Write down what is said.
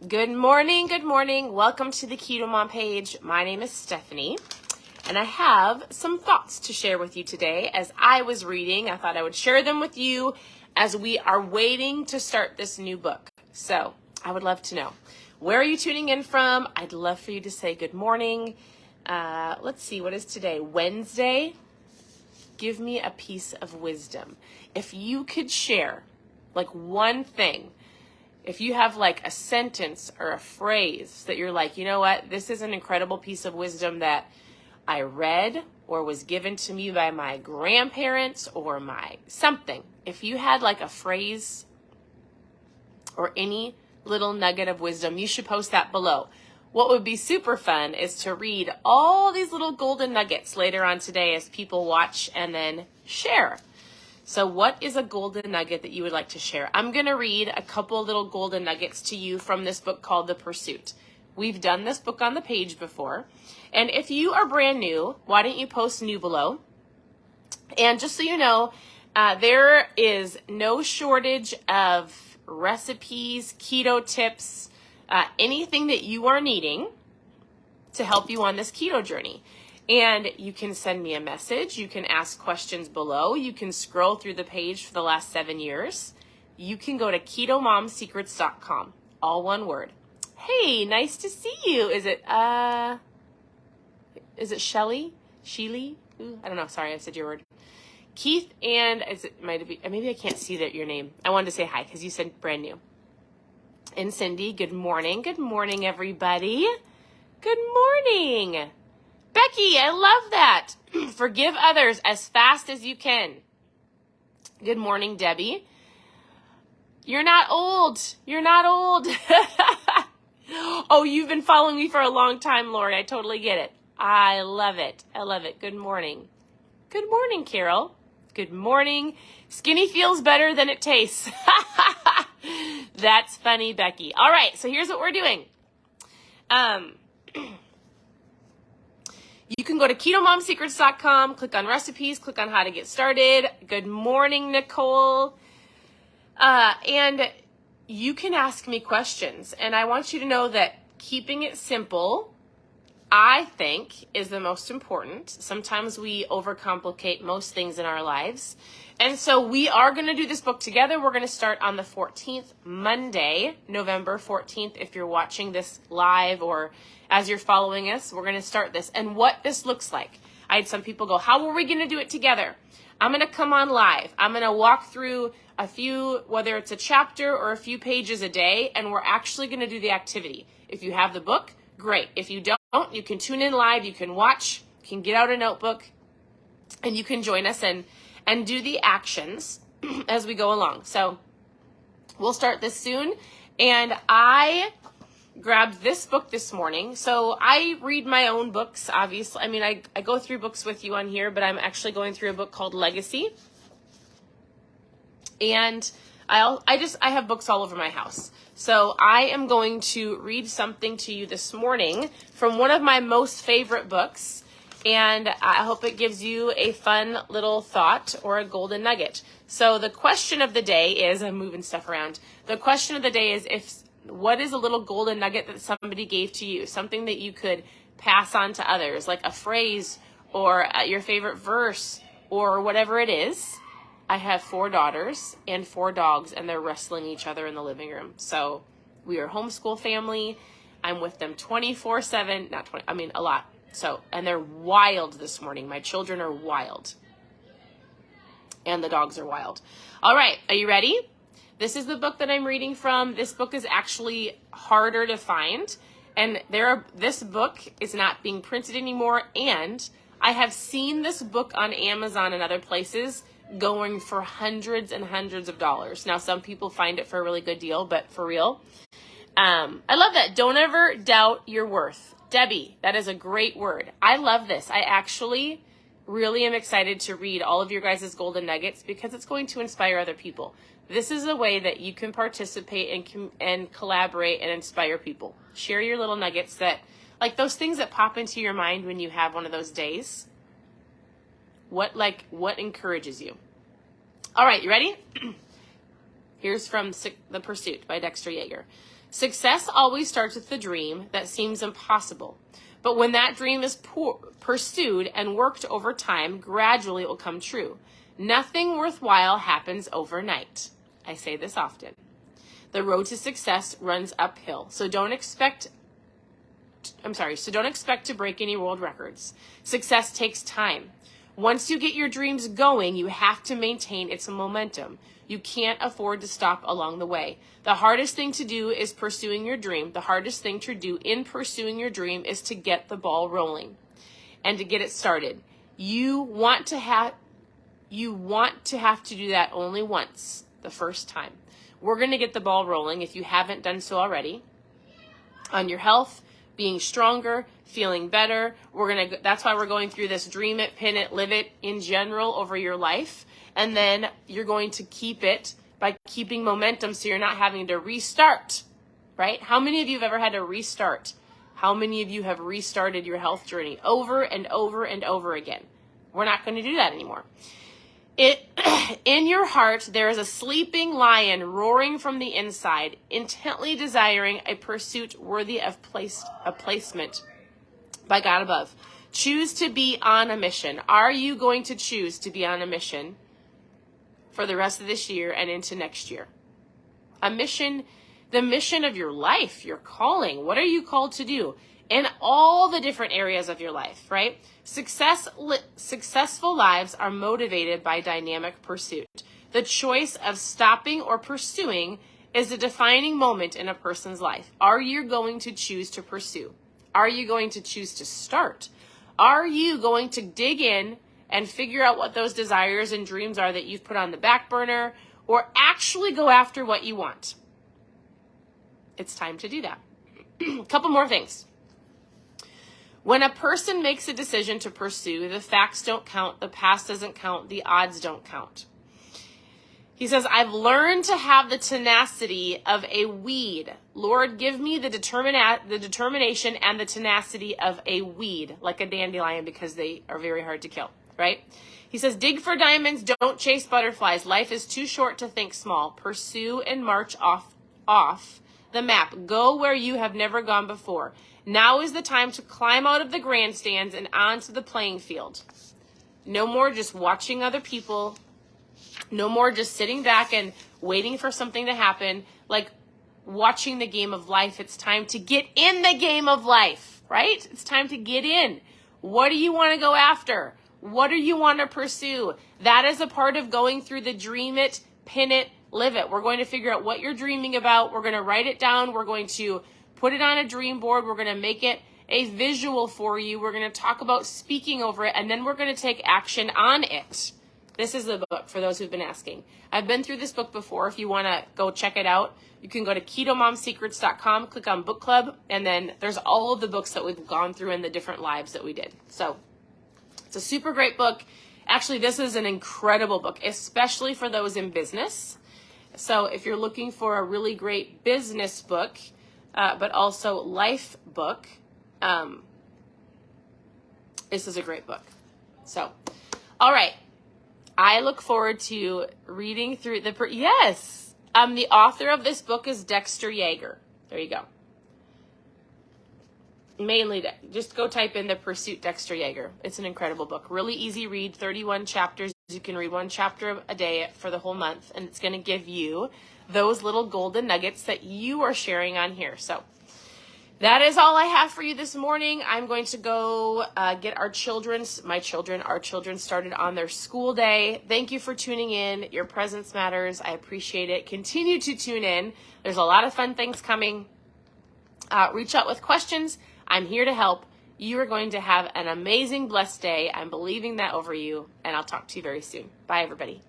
Good morning, good morning. Welcome to the Keto Mom page. My name is Stephanie, and I have some thoughts to share with you today. As I was reading, I thought I would share them with you as we are waiting to start this new book. So I would love to know, where are you tuning in from? I'd love for you to say good morning. Let's see, what is today? Wednesday? Give me a piece of wisdom. If you could share like one thing, if you have like a sentence or a phrase that you're like, you know what, this is an incredible piece of wisdom that I read or was given to me by my grandparents or my something. If you had like a phrase or any little nugget of wisdom, you should post that below. What would be super fun is to read all these little golden nuggets later on today as people watch and then share. So what is a golden nugget that you would like to share? I'm going to read a couple little golden nuggets to you from this book called The Pursuit. We've done this book on the page before. And if you are brand new, why don't you post new below? And just so you know, there is no shortage of recipes, keto tips, anything that you are needing to help you on this keto journey. And you can send me a message. You can ask questions below. You can scroll through the page for the last 7 years. You can go to KetoMomSecrets.com. All one word. Hey, nice to see you. Is it Shelly? Sheely? Ooh, I don't know. Sorry, I said your word. Keith and maybe I can't see your name. I wanted to say hi because you said brand new. And Cindy, good morning. Good morning, everybody. Good morning. Becky, I love that. Forgive others as fast as you can. Good morning, Debbie. You're not old. You're not old. Oh, you've been following me for a long time, Lori. I totally get it. I love it. I love it. Good morning. Good morning, Carol. Good morning. Skinny feels better than it tastes. That's funny, Becky. All right, so here's what we're doing. You can go to KetoMomSecrets.com, click on recipes, click on how to get started. Good morning, Nicole. And you can ask me questions. And I want you to know that keeping it simple, I think, is the most important. Sometimes we overcomplicate most things in our lives. And so we are going to do this book together. We're going to start on the 14th, Monday, November 14th. If you're watching this live or as you're following us, we're going to start this. And what this looks like. I had some people go, how are we going to do it together? I'm going to come on live. I'm going to walk through a few, whether it's a chapter or a few pages a day, and we're actually going to do the activity. If you have the book, great. If you don't, you can tune in live, you can watch, you can get out a notebook, and you can join us and do the actions as we go along. So we'll start this soon. And I grabbed this book this morning. So I read my own books, obviously. I mean, I go through books with you on here, but I'm actually going through a book called Legacy. And I have books all over my house. So I am going to read something to you this morning from one of my most favorite books. And I hope it gives you a fun little thought or a golden nugget. So the question of the day is, I'm moving stuff around. The question of the day is, what is a little golden nugget that somebody gave to you? Something that you could pass on to others, like a phrase or your favorite verse or whatever it is. I have 4 daughters and 4 dogs, and they're wrestling each other in the living room. So we are a homeschool family. I'm with them 24/7, not 20, I mean a lot. So, and they're wild this morning. My children are wild. And the dogs are wild. All right, are you ready? This is the book that I'm reading from. This book is actually harder to find. And this book is not being printed anymore. And I have seen this book on Amazon and other places going for hundreds and hundreds of dollars. Now, some people find it for a really good deal, but for real. I love that. Don't ever doubt your worth. Debbie, that is a great word. I love this. I actually really am excited to read all of your guys' golden nuggets because it's going to inspire other people. This is a way that you can participate and collaborate and inspire people. Share your little nuggets that, like those things that pop into your mind when you have one of those days. What encourages you? All right, you ready? Here's from The Pursuit by Dexter Yager. Success always starts with the dream that seems impossible. But when that dream is pursued and worked over time, gradually it will come true. Nothing worthwhile happens overnight. I say this often. The road to success runs uphill. So don't expect to break any world records. Success takes time. Once you get your dreams going, you have to maintain its momentum. You can't afford to stop along the way. The hardest thing to do is pursuing your dream. The hardest thing to do in pursuing your dream is to get the ball rolling and to get it started. You want to have to do that only once, the first time. We're going to get the ball rolling, if you haven't done so already, on your health, being stronger, feeling better. That's why we're going through this dream it, pin it, live it in general over your life. And then you're going to keep it by keeping momentum so you're not having to restart, right? How many of you have ever had to restart? How many of you have restarted your health journey over and over and over again? We're not going to do that anymore. In your heart, there is a sleeping lion roaring from the inside, intently desiring a pursuit worthy of placement by God above. Choose to be on a mission. Are you going to choose to be on a mission for the rest of this year and into next year? A mission, the mission of your life, your calling. What are you called to do in all the different areas of your life, right? Successful lives are motivated by dynamic pursuit. The choice of stopping or pursuing is a defining moment in a person's life. Are you going to choose to pursue? Are you going to choose to start? Are you going to dig in and figure out what those desires and dreams are that you've put on the back burner, or actually go after what you want? It's time to do that. A couple more things. When a person makes a decision to pursue, the facts don't count, the past doesn't count, the odds don't count. He says, I've learned to have the tenacity of a weed. Lord, give me the determination and the tenacity of a weed, like a dandelion, because they are very hard to kill, right? He says, dig for diamonds, don't chase butterflies. Life is too short to think small. Pursue and march off the map. Go where you have never gone before. Now is the time to climb out of the grandstands and onto the playing field. No more just watching other people. No more just sitting back and waiting for something to happen, like watching the game of life. It's time to get in the game of life, right? It's time to get in. What do you want to go after? What do you want to pursue? That is a part of going through the dream it, pin it, live it. We're going to figure out what you're dreaming about. We're going to write it down. We're going to put it on a dream board. We're going to make it a visual for you. We're going to talk about speaking over it, and then we're going to take action on it. This is the book for those who've been asking. I've been through this book before. If you want to go check it out, you can go to ketomomsecrets.com, click on book club, and then there's all of the books that we've gone through and the different lives that we did. So it's a super great book. Actually, this is an incredible book, especially for those in business. So if you're looking for a really great business book, but also life book, this is a great book. So, all right. I look forward to reading through the author of this book is Dexter Yager. There you go. Mainly, just go type in The Pursuit Dexter Yager. It's an incredible book. Really easy read, 31 chapters. You can read one chapter a day for the whole month, and it's going to give you those little golden nuggets that you are sharing on here. So that is all I have for you this morning. I'm going to go get our children started on their school day. Thank you for tuning in. Your presence matters. I appreciate it. Continue to tune in. There's a lot of fun things coming. Reach out with questions. I'm here to help. You are going to have an amazing, blessed day. I'm believing that over you, and I'll talk to you very soon. Bye, everybody.